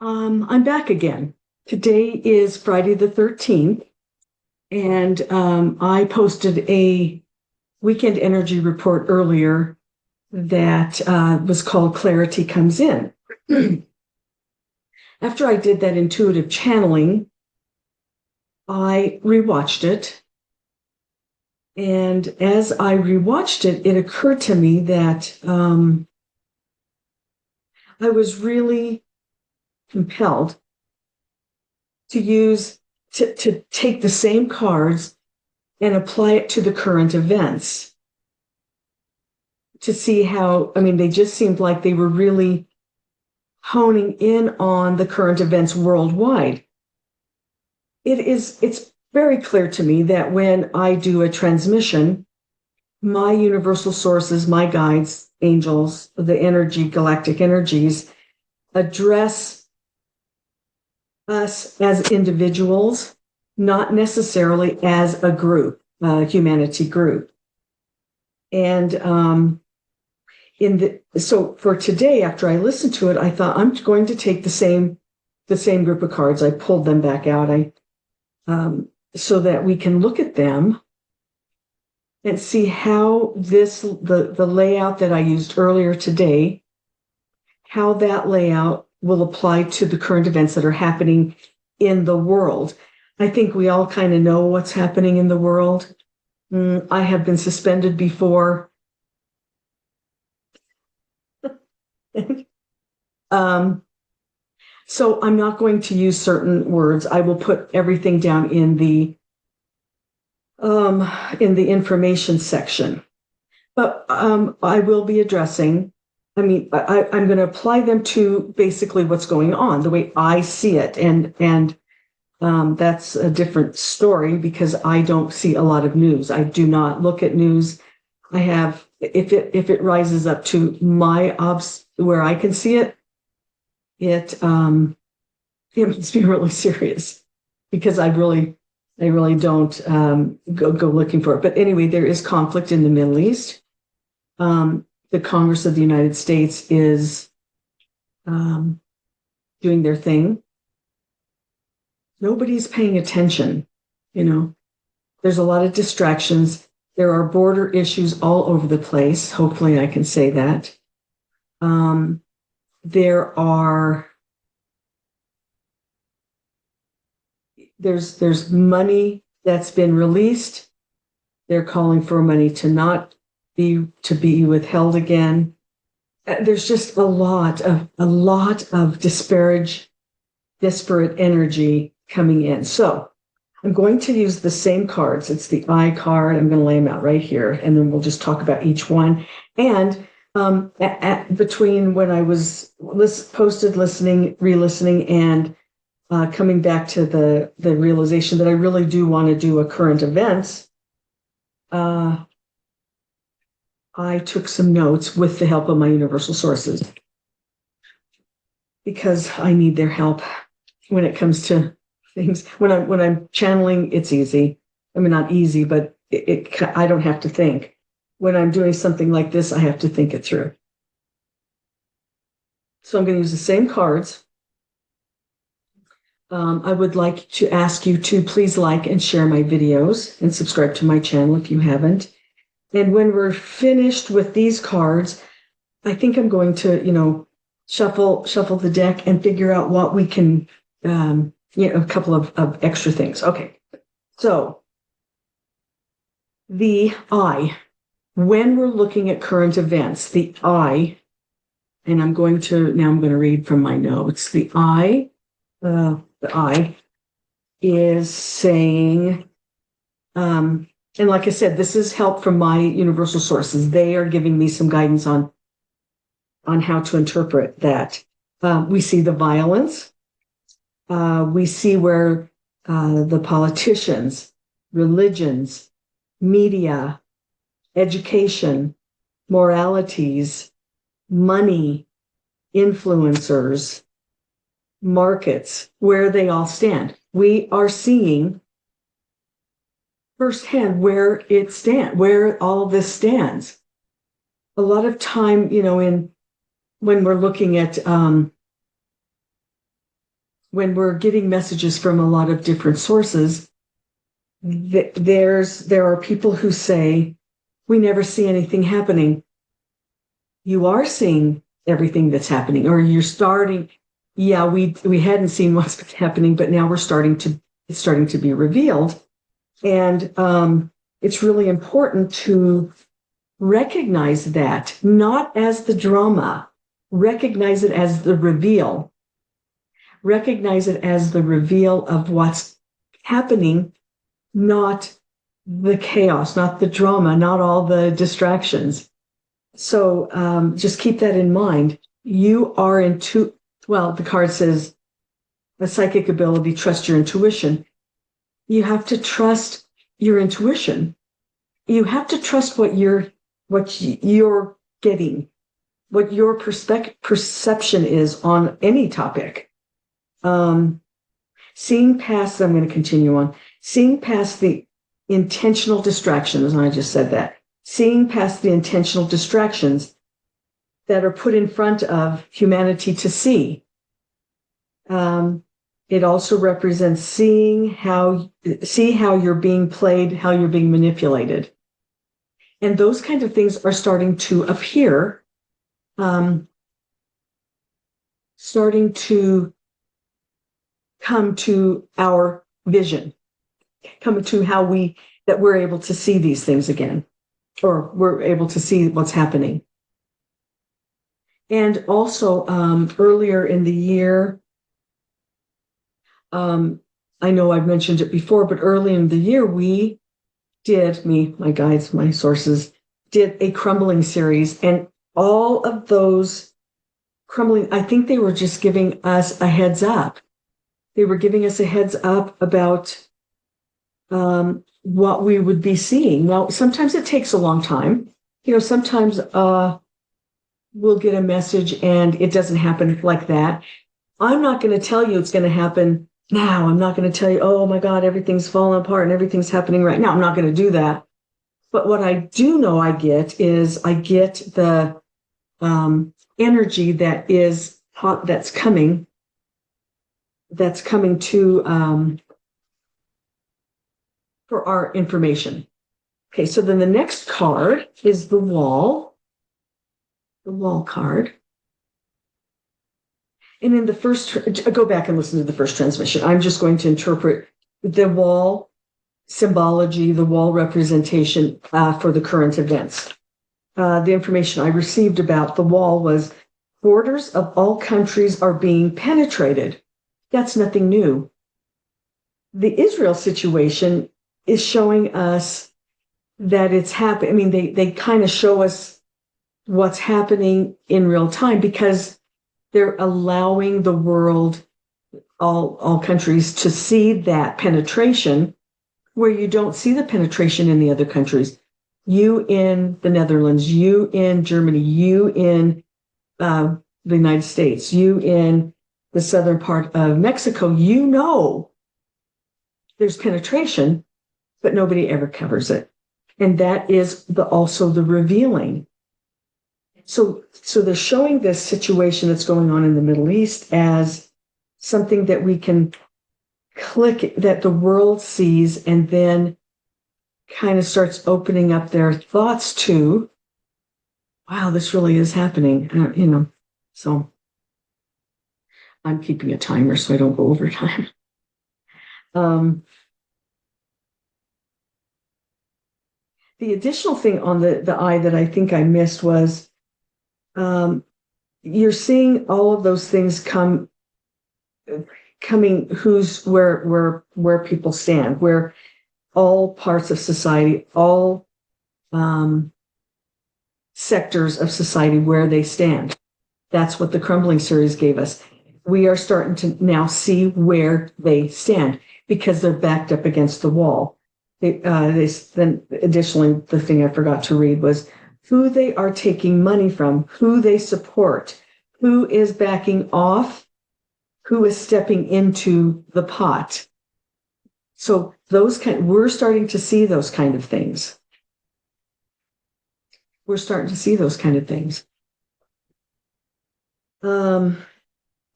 I'm back again. Today is Friday the 13th, and I posted a weekend energy report earlier that was called Clarity Comes In. After I did that intuitive channeling, I rewatched it. And as I rewatched it, it occurred to me that I was really compelled to take the same cards and apply it to the current events to see how, I mean, they just seemed like they were really honing in on the current events worldwide. It's very clear to me that when I do a transmission, my universal sources, my guides, angels, the energy, galactic energies, address us as individuals, not necessarily as a group, a humanity group. And so for today, after I listened to it, I thought I'm going to take the same group of cards. I pulled them back out. So that we can look at them and see how the layout that I used earlier today, how that layout will apply to the current events that are happening in the world. I think we all kind of know what's happening in the world. I have been suspended before. So I'm not going to use certain words. I will put everything down in the information section. But I will be addressing, I'm going to apply them to basically what's going on, the way I see it. And that's a different story because I don't see a lot of news. I do not look at news. I have, if it rises up to my where I can see it, it makes me really serious because I really don't go looking for it. But anyway, there is conflict in the Middle East. The Congress of the United States is doing their thing. Nobody's paying attention. There's a lot of distractions. There are border issues all over the place. Hopefully I can say that. There's money that's been released. They're calling for money to not be withheld again. There's just a lot of disparate energy coming in. So I'm going to use the same cards. It's the I card. I'm going to lay them out right here, and then we'll just talk about each one. And between when I was re-listening, and coming back to the realization that I really do want to do a current events, I took some notes with the help of my universal sources because I need their help when it comes to things. When I'm channeling, it's easy. I mean, not easy, but I don't have to think. When I'm doing something like this, I have to think it through. So I'm going to use the same cards. I would like to ask you to please like and share my videos and subscribe to my channel if you haven't. And when we're finished with these cards, I think I'm going to, shuffle the deck and figure out what we can, a couple of extra things. Okay. So the I, when we're looking at current events, the I, and I'm going to read from my notes. The I is saying, and like I said, this is help from my universal sources. They are giving me some guidance on how to interpret that. We see the violence. We see where the politicians, religions, media, education, moralities, money, influencers, markets, where they all stand. We are seeing firsthand where all this stands. A lot of time, when we're looking at when we're getting messages from a lot of different sources, there are people who say, we never see anything happening. You are seeing everything that's happening, or you're starting. Yeah, we hadn't seen what's been happening, but now it's starting to be revealed. And it's really important to recognize that, not as the drama, recognize it as the reveal. Recognize it as the reveal of what's happening, not the chaos, not the drama, not all the distractions. So just keep that in mind. You are the card says, a psychic ability, trust your intuition. You have to trust your intuition. You have to trust what you're getting, what your perception is on any topic. Seeing past, I'm going to continue on, seeing past the intentional distractions, and I just said that, seeing past the intentional distractions that are put in front of humanity to see. It also represents see how you're being played, how you're being manipulated. And those kinds of things are starting to appear, starting to come to our vision, come to that we're able to see these things again, or we're able to see what's happening. And also earlier in the year, I know I've mentioned it before, but early in the year, we did, my guides, my sources, did a crumbling series. And all of those crumbling, I think they were just giving us a heads up. They were giving us a heads up about what we would be seeing. Now, sometimes it takes a long time. Sometimes we'll get a message and it doesn't happen like that. I'm not going to tell you it's going to happen now. I'm not going to tell you, oh my God, everything's falling apart and everything's happening right now. I'm not going to do that. But what I do know I get the energy that's coming to for our information. Okay, so then the next card is the wall card. And in the first, go back and listen to the first transmission. I'm just going to interpret the wall symbology, the wall representation for the current events. The information I received about the wall was borders of all countries are being penetrated. That's nothing new. The Israel situation is showing us that it's happening. I mean, they kind of show us what's happening in real time because they're allowing the world, all countries, to see that penetration where you don't see the penetration in the other countries. You in the Netherlands, you in Germany, you in the United States, you in the southern part of Mexico, there's penetration, but nobody ever covers it. And that is also the revealing. So they're showing this situation that's going on in the Middle East as something that we can click, that the world sees, and then kind of starts opening up their thoughts to, wow, this really is happening, So I'm keeping a timer so I don't go over time. The additional thing on the eye that I think I missed was you're seeing all of those things coming, where people stand, where all parts of society, all sectors of society, where they stand. That's what the crumbling series gave us. We are starting to now see where they stand because they're backed up against the wall. Then additionally, the thing I forgot to read was who they are taking money from, who they support, who is backing off, who is stepping into the pot. So we're starting to see those kind of things. We're starting to see those kind of things.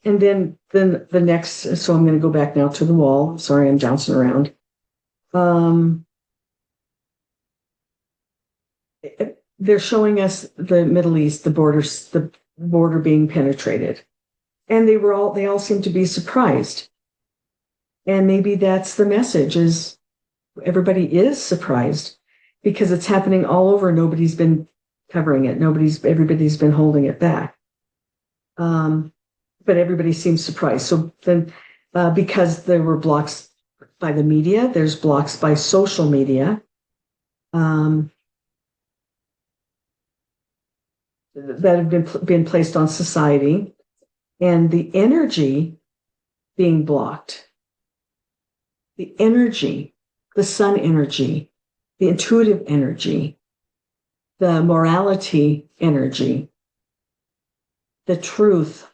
And then the next, so I'm going to go back now to the wall. Sorry, I'm bouncing around. They're showing us the Middle East, the border being penetrated. And they all seem to be surprised. And maybe that's the message, is everybody is surprised because it's happening all over. Nobody's been covering it. Everybody's been holding it back. But everybody seems surprised. So then, because there were blocks by the media, there's blocks by social media. That have been placed on society, and the energy being blocked. The energy, the sun energy, the intuitive energy, the morality energy, the truth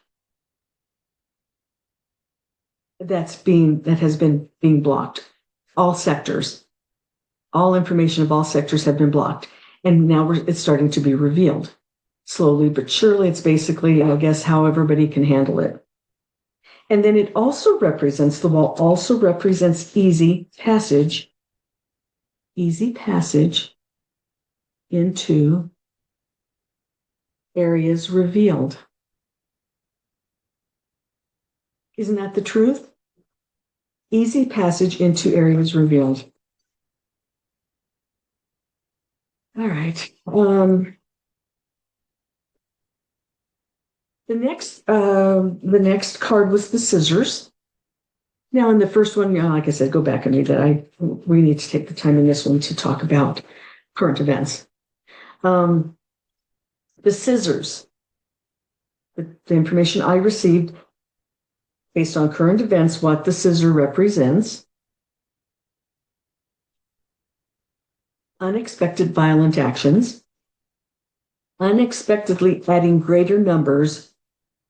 that has been being blocked. All sectors, all information of all sectors have been blocked, and now it's starting to be revealed. Slowly but surely, it's basically, I guess, how everybody can handle it. And then it also represents, the wall also represents easy passage into areas revealed. Isn't that the truth? Easy passage into areas revealed. All right. The next card was the scissors. Now, in the first one, like I said, go back and read that. We need to take the time in this one to talk about current events. The scissors, the information I received based on current events, what the scissor represents. Unexpected violent actions. Unexpectedly adding greater numbers,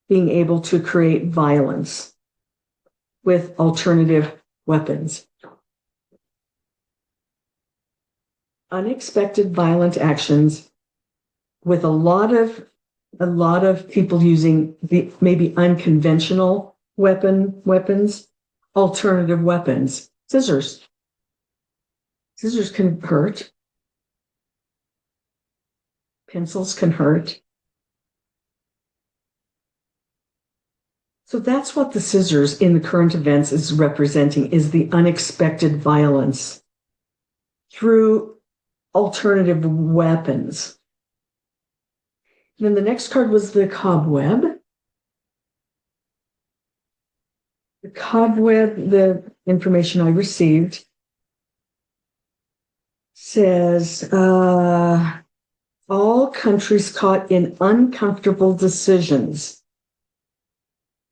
being able to create violence with alternative weapons. Unexpected violent actions with a lot of people using maybe unconventional weapons, alternative weapons. Scissors. Scissors can hurt. Pencils can hurt. So that's what the scissors in the current events is representing, is the unexpected violence through alternative weapons. Then the next card was the cobweb. The cobweb, the information I received says, all countries caught in uncomfortable decisions,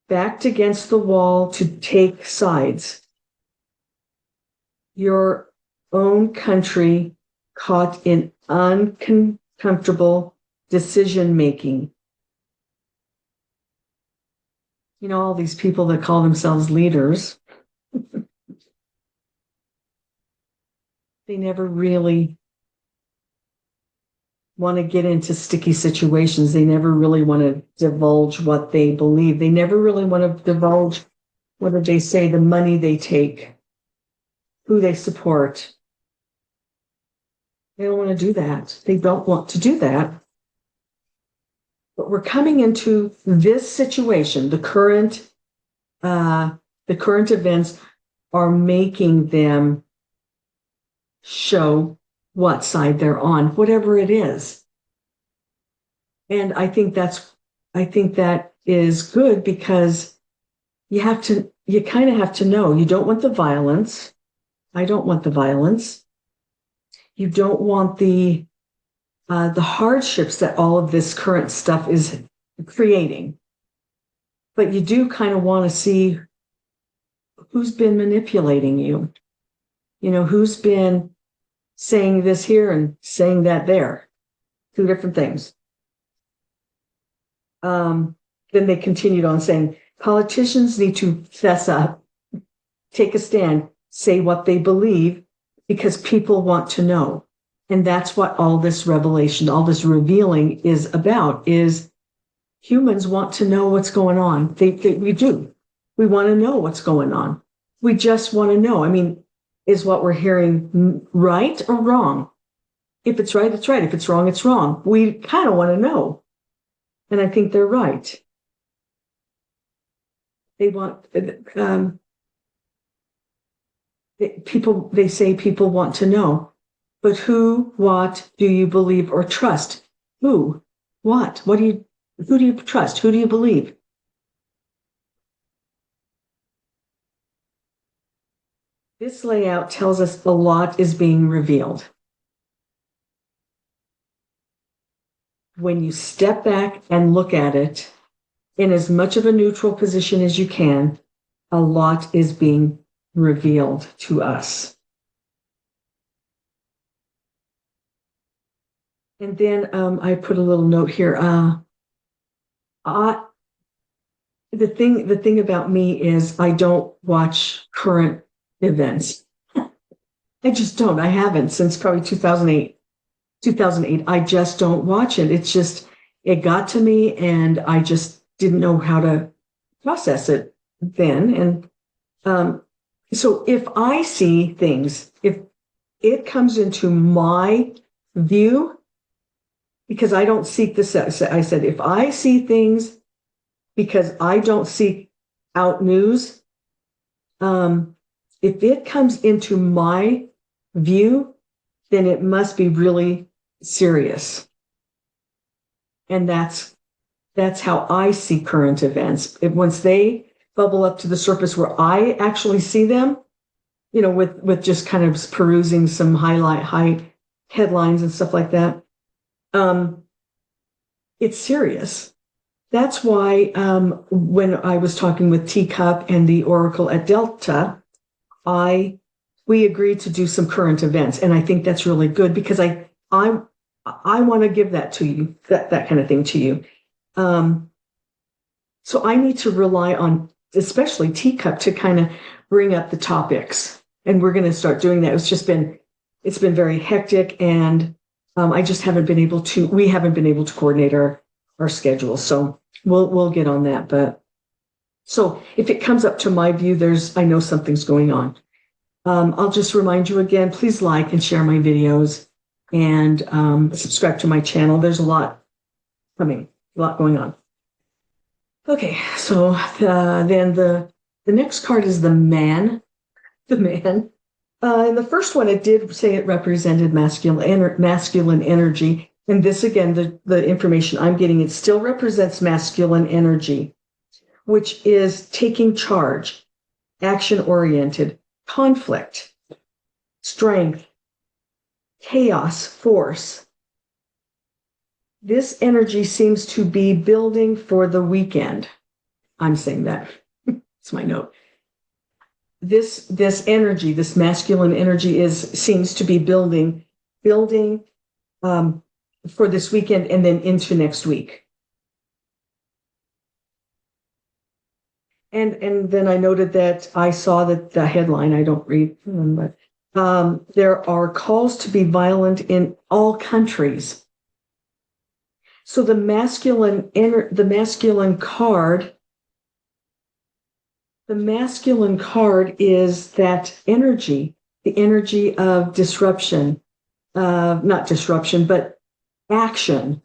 backed against the wall to take sides. Your own country caught in uncomfortable decision making. You know, all these people that call themselves leaders, they never really want to get into sticky situations. They never really want to divulge what they believe. They never really want to divulge, what did they say, the money they take, who they support. They don't want to do that. They don't want to do that. But we're coming into this situation. The current events are making them show what side they're on, whatever it is. And I think that is good, because you kind of have to know. You don't want the violence. I don't want the violence. You don't want the hardships that all of this current stuff is creating. But you do kind of want to see who's been manipulating you. You know, who's been saying this here and saying that there. Two different things. Then they continued on saying, politicians need to fess up, take a stand, say what they believe, because people want to know. And that's what all this revelation, all this revealing is about, is humans want to know what's going on. We do. We want to know what's going on. We just want to know. I mean, is what we're hearing right or wrong? If it's right, it's right. If it's wrong, it's wrong. We kind of want to know. And I think they're right. They want, they say people want to know. But who, what do you believe or trust? Who, what, who do you trust? Who do you believe? This layout tells us a lot is being revealed. When you step back and look at it in as much of a neutral position as you can, a lot is being revealed to us. And then I put a little note here. The thing about me is I don't watch current events. I just don't. I haven't since probably 2008. I just don't watch it. It's just, it got to me and I just didn't know how to process it then. And so if I see things, if it comes into my view, because I don't seek this, I said, if I see things because I don't seek out news, if it comes into my view, then it must be really serious. And that's how I see current events. Once they bubble up to the surface where I actually see them, with just kind of perusing some high headlines and stuff like that, it's serious. That's why when I was talking with Teacup and the Oracle at Delta, we agreed to do some current events, and I think that's really good because I want to give that to you, that kind of thing to you. So I need to rely on, especially Teacup, to kind of bring up the topics, and we're going to start doing that. It's been very hectic, and I just haven't been able to. We haven't been able to coordinate our schedule, so we'll get on that. But so if it comes up to my view, I know something's going on. I'll just remind you again, please like and share my videos and subscribe to my channel. There's a lot coming, a lot going on. Okay, so then the next card is the man. The man. In the first one, it did say it represented masculine energy. And this, again, the information I'm getting, it still represents masculine energy, which is taking charge, action-oriented, conflict, strength, chaos, force. This energy seems to be building for the weekend. I'm saying that. It's my note. This energy, this masculine energy seems to be building for this weekend and then into next week. And then I noted that I saw that the headline, I don't read them, but there are calls to be violent in all countries. So the masculine card is that energy, the energy of disruption, not disruption, but action,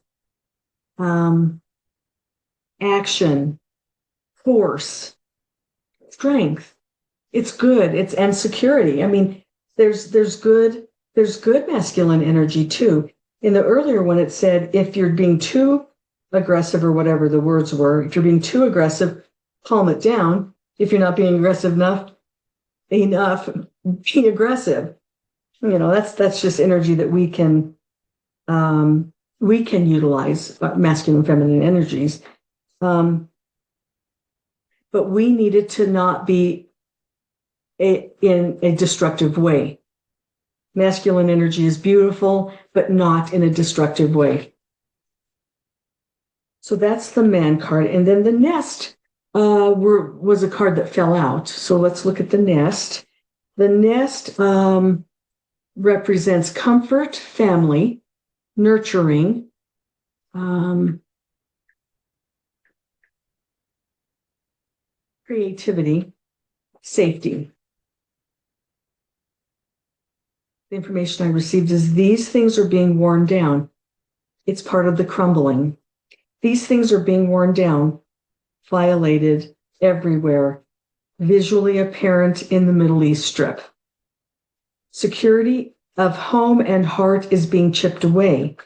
force, strength. It's good. And security. I mean, there's good masculine energy too. In the earlier one, it said, if you're being too aggressive or whatever the words were, if you're being too aggressive, calm it down. If you're not being aggressive enough, be aggressive. That's just energy that we can utilize, masculine, feminine energies. But we needed to not be in a destructive way. Masculine energy is beautiful, but not in a destructive way. So that's the man card. And then the nest was a card that fell out. So let's look at the nest. The nest represents comfort, family, nurturing, creativity, safety. The information I received is these things are being worn down. It's part of the crumbling. These things are being worn down, violated everywhere, visually apparent in the Middle East Strip. Security of home and heart is being chipped away.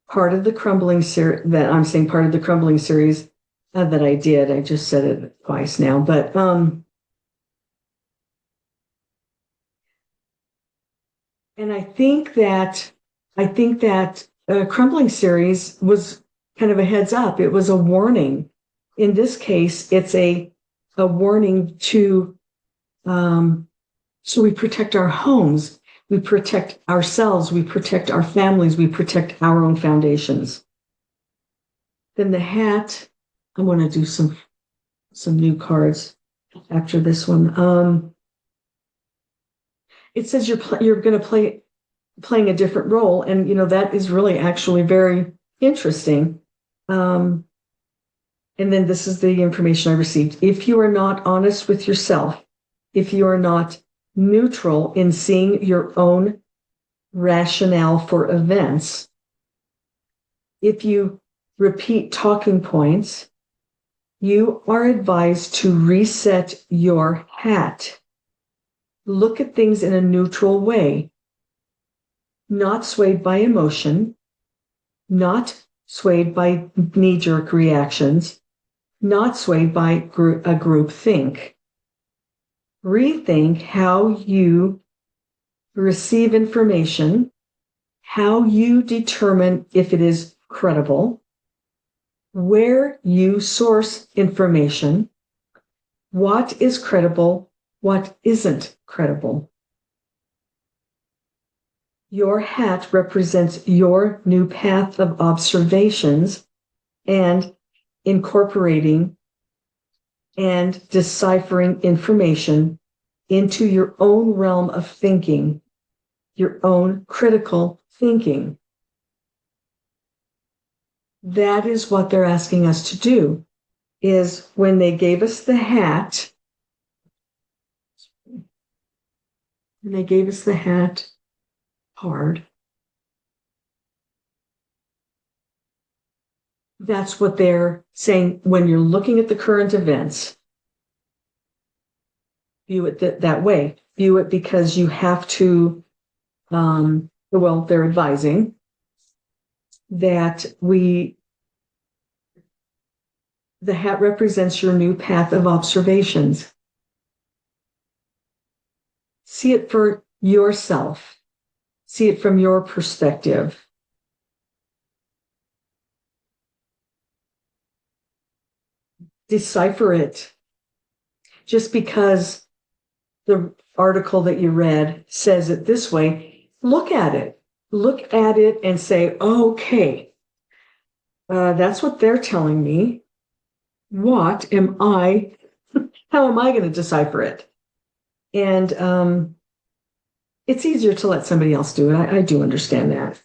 Part of the crumbling series that I'm saying, part of the crumbling series that I did. I just said it twice now, but and I think that crumbling series was kind of a heads up. It was a warning. In this case, it's a warning to so we protect our homes, we protect ourselves, we protect our families, we protect our own foundations. Then the hat, I want to do some new cards after this one. It says you're going to playing a different role, and that is really actually very interesting. And then this is the information I received. If you are not honest with yourself, if you are not neutral in seeing your own rationale for events, if you repeat talking points, you are advised to reset your hat. Look at things in a neutral way, not swayed by emotion, not swayed by knee-jerk reactions, not swayed by a group think. Rethink how you receive information, how you determine if it is credible, where you source information, what is credible, what isn't credible. Your hat represents your new path of observations and incorporating and deciphering information into your own realm of thinking, your own critical thinking. That is what they're asking us to do, is when they gave us the hat, card, that's what they're saying. When you're looking at the current events, view it that way. View it because you have to, they're advising that the hat represents your new path of observations. See it for yourself. See it from your perspective. Decipher it. Just because the article that you read says it this way, look at it. Look at it and say, okay, that's what they're telling me. How am I going to decipher it? And it's easier to let somebody else do it. I do understand that.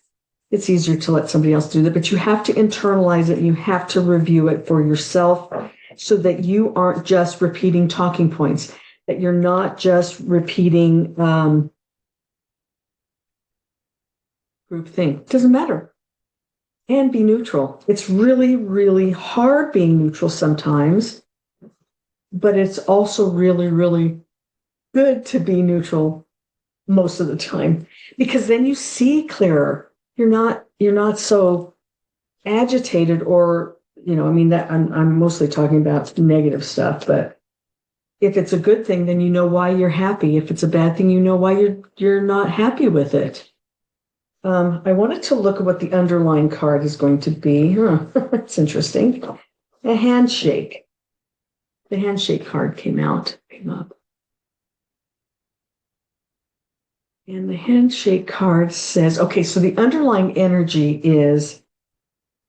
It's easier to let somebody else do that, but you have to internalize it and you have to review it for yourself so that you aren't just repeating talking points, that you're not just repeating group thing. It doesn't matter. And be neutral. It's really, really hard being neutral sometimes, but it's also really, really good to be neutral most of the time, because then you see clearer. You're not so agitated, or that I'm mostly talking about negative stuff, but if it's a good thing, then you know why you're happy. If it's a bad thing, you know why you're not happy with it. I wanted to look at what the underlying card is going to be. That's interesting. A handshake. The handshake card came up. And the handshake card says, okay, so the underlying energy is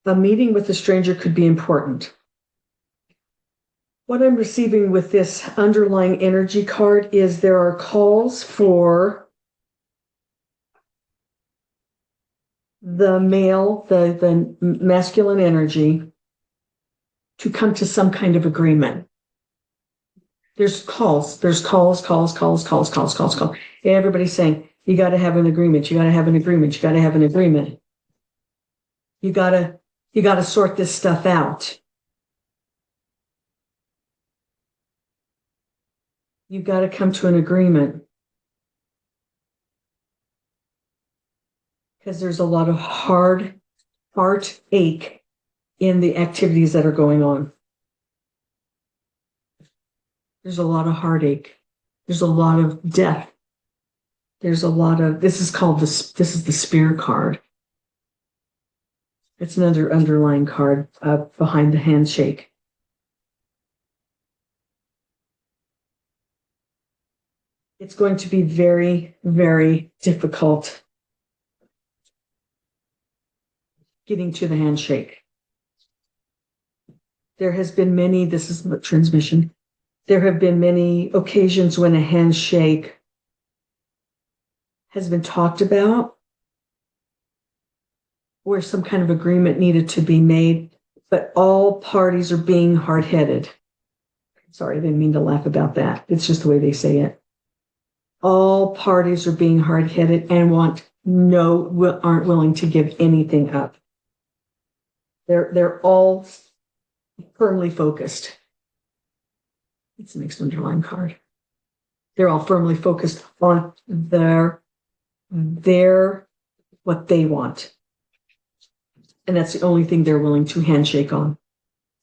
a meeting with a stranger could be important. What I'm receiving with this underlying energy card is there are calls for the male, the masculine energy to come to some kind of agreement. There's calls. There's calls. Everybody's saying, you got to have an agreement. You got to have an agreement. You got to have an agreement. You got to sort this stuff out. You've got to come to an agreement. Because there's a lot of heartache in the activities that are going on. There's a lot of heartache. There's a lot of death. There's a lot of, this is the Spear card. It's another underlying card behind the handshake. It's going to be very, very difficult getting to the handshake. There has been many, this is the transmission, there have been many occasions when a handshake has been talked about, where some kind of agreement needed to be made, but all parties are being hard-headed. Sorry, I didn't mean to laugh about that. It's just the way they say it. All parties are being hard-headed and aren't willing to give anything up. They're all firmly focused. It's the next underlying card. They're all firmly focused on their what they want. And that's the only thing they're willing to handshake on.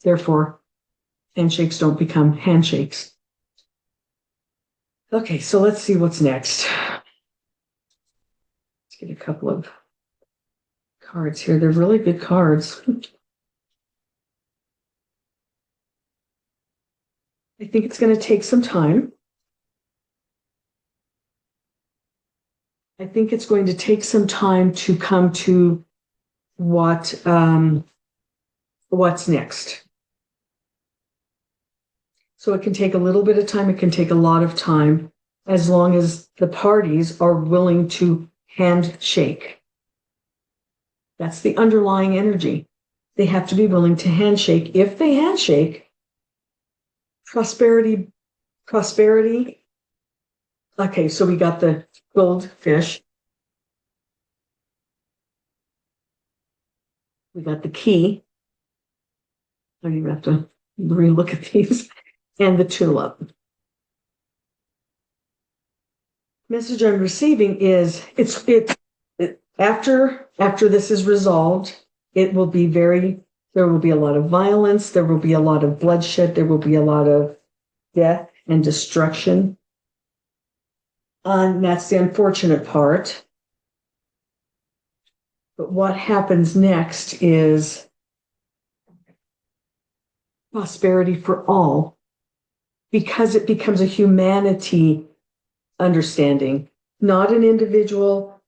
Therefore, handshakes don't become handshakes. Okay, so let's see what's next. Let's get a couple of cards here. They're really good cards. I think it's going to take some time. I think it's going to take some time to come to what's next. So it can take a little bit of time. It can take a lot of time, as long as the parties are willing to handshake. That's the underlying energy. They have to be willing to handshake. If they handshake, prosperity. Okay, so we got the goldfish. We got the key. I don't even have to re-look at these. And the tulip. Message I'm receiving is after this is resolved, there will be a lot of violence, there will be a lot of bloodshed, there will be a lot of death and destruction. And that's the unfortunate part. But what happens next is prosperity for all, because it becomes a humanity understanding, not an individual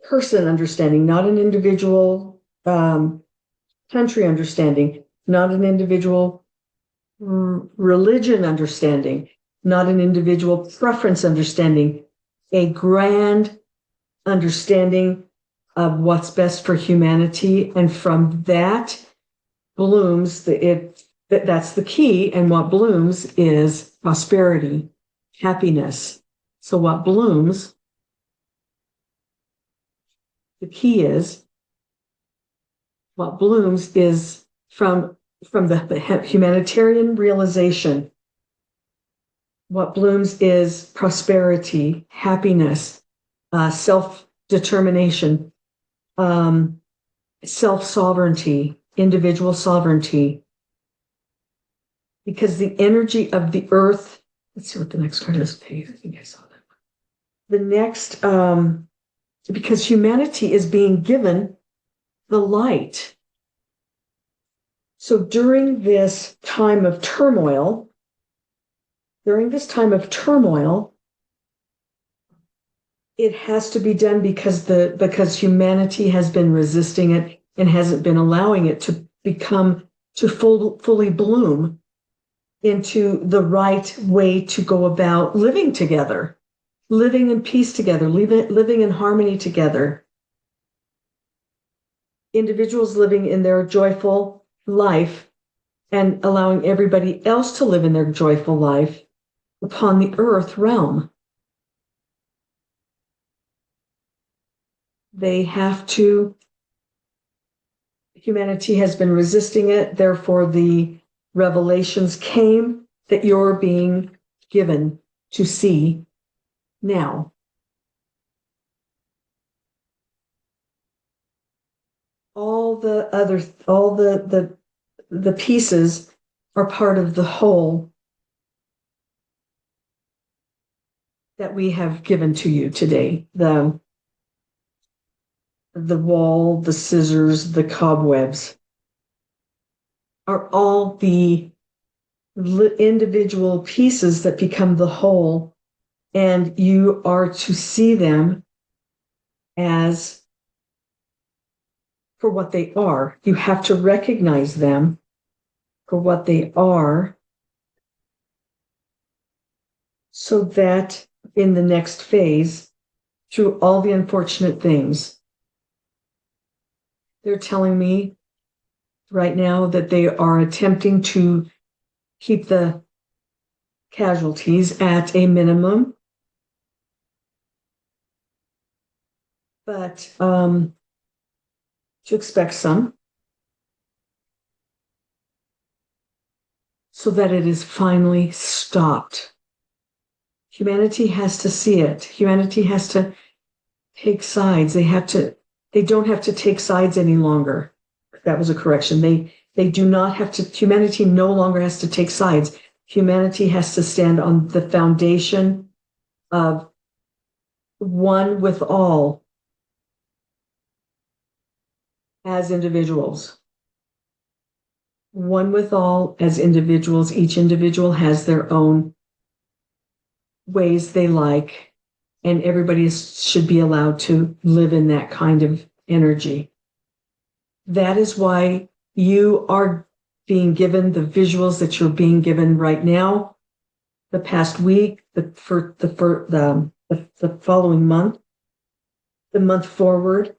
person understanding, not an individual country understanding, not an individual religion understanding, not an individual preference understanding, a grand understanding of what's best for humanity. And from that blooms that's the key. And what blooms is prosperity, happiness. So what blooms, the key is, what blooms is from the humanitarian realization. What blooms is prosperity, happiness, self-determination, self-sovereignty, individual sovereignty. Because the energy of the earth, let's see what the next card is. I think I saw that. The next, because humanity is being given the light. So during this time of turmoil, it has to be done because humanity has been resisting it and hasn't been allowing it to fully bloom into the right way to go about living together, living in peace together, living in harmony together. Individuals living in their joyful life and allowing everybody else to live in their joyful life upon the earth realm. They have to, humanity has been resisting it, therefore the revelations came that you're being given to see now. All the pieces are part of the whole that we have given to you today. The wall, the scissors, the cobwebs are all the individual pieces that become the whole, and you are to see them as for what they are. You have to recognize them for what they are, so that in the next phase, through all the unfortunate things, they're telling me right now that they are attempting to keep the casualties at a minimum. But to expect some, so that it is finally stopped. Humanity has to see it. Humanity has to take sides. They don't have to take sides any longer. That was a correction. They do not have to, humanity no longer has to take sides. Humanity has to stand on the foundation of one with all as individuals. One with all as individuals. Each individual has their own ways they like, and everybody should be allowed to live in that kind of energy. That is why you are being given the visuals that you're being given right now, the past week, the following month, the month forward,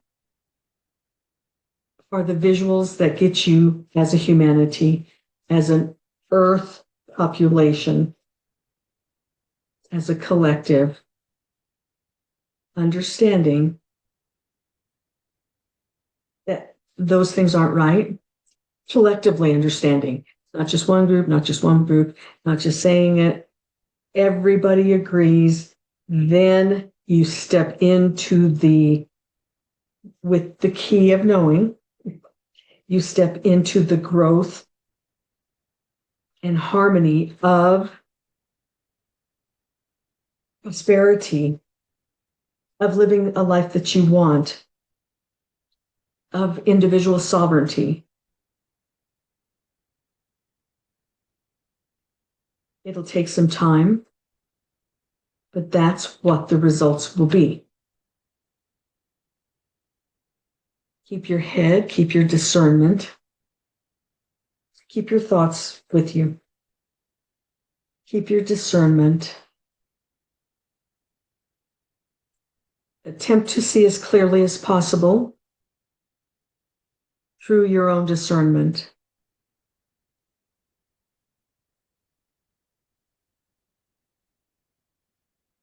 are the visuals that get you as a humanity, as an earth population, as a collective, understanding that those things aren't right, collectively understanding, not just one group, not just saying it, everybody agrees, then you step into with the key of knowing, you step into the growth and harmony of prosperity, of living a life that you want, of individual sovereignty. It'll take some time, but that's what the results will be. Keep your head, keep your discernment, keep your thoughts with you. Keep your discernment. Attempt to see as clearly as possible through your own discernment.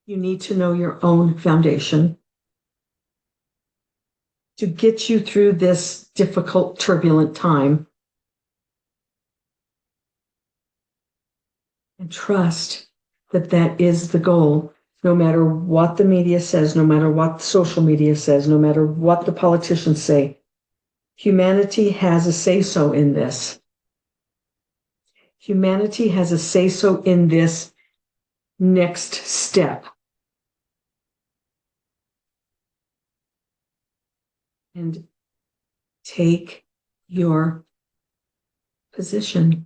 You need to know your own foundation to get you through this difficult, turbulent time. And trust that that is the goal, no matter what the media says, no matter what social media says, no matter what the politicians say. Humanity has a say-so in this. Humanity has a say-so in this next step. And take your position.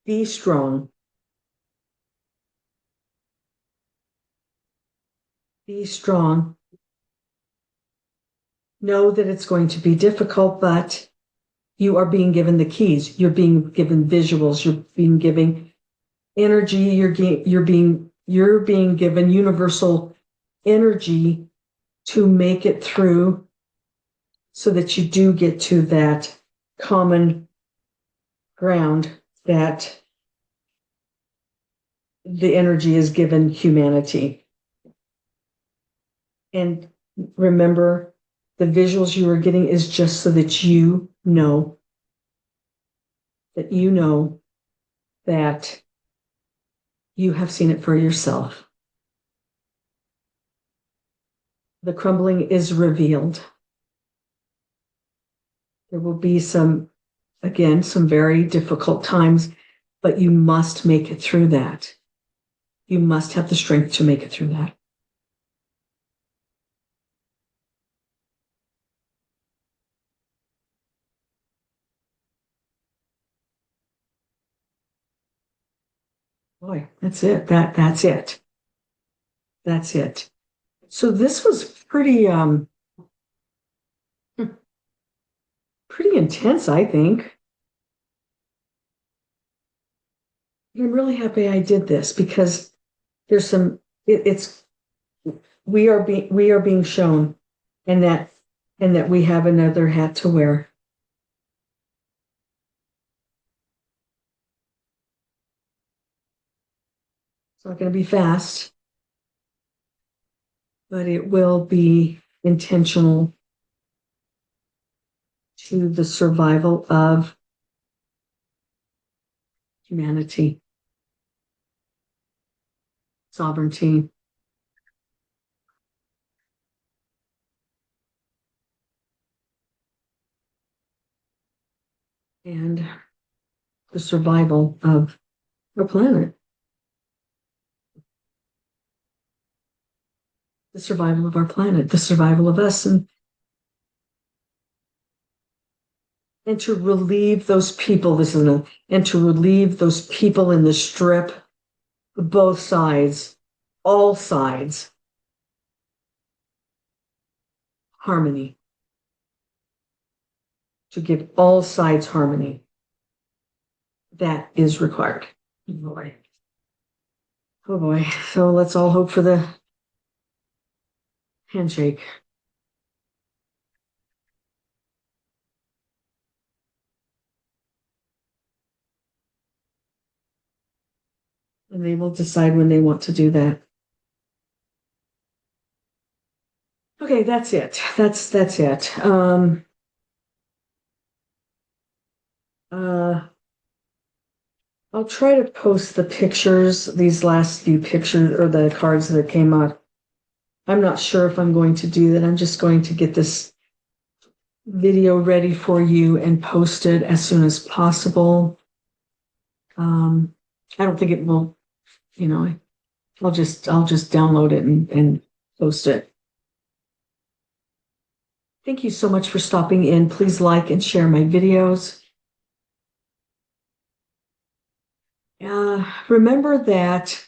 Be strong. Be strong. Know that it's going to be difficult, but you are being given the keys. You're being given visuals. You're being given energy. You're being given universal energy to make it through, so that you do get to that common ground that the energy is given humanity. And remember, the visuals you are getting is just so that you know that you have seen it for yourself. The crumbling is revealed. There will be some very difficult times, but you must make it through that. You must have the strength to make it through that. Boy, that's it. That's it. That's it. So this was pretty intense, I think. I'm really happy I did this because there's some we are being shown and that we have another hat to wear. It's not going to be fast, but it will be intentional to the survival of humanity, sovereignty, and the survival of our planet, the survival of our planet, the survival of us, and to relieve those people. And to relieve those people in the strip, both sides, all sides, harmony. To give all sides harmony. That is required. Oh boy. Oh boy. So let's all hope for the handshake. And they will decide when they want to do that. Okay, that's it. That's it. I'll try to post the pictures, these last few pictures or the cards that came out. I'm not sure if I'm going to do that. I'm just going to get this video ready for you and post it as soon as possible. I don't think it will, I'll just download it and post it. Thank you so much for stopping in. Please like and share my videos. Remember that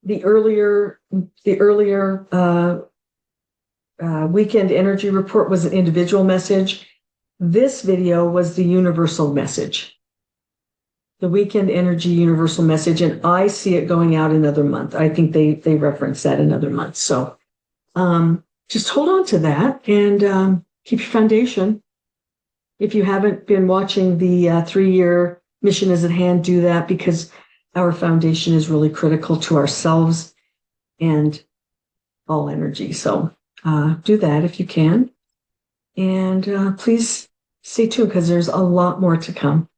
the earlier weekend energy report was an individual message. This video was the universal message, the weekend energy universal message, and I see it going out another month. I think they reference that another month. So just hold on to that and keep your foundation. If you haven't been watching the 3-year mission is at hand, do that because our foundation is really critical to ourselves and all energy. So do that if you can. And please stay tuned because there's a lot more to come.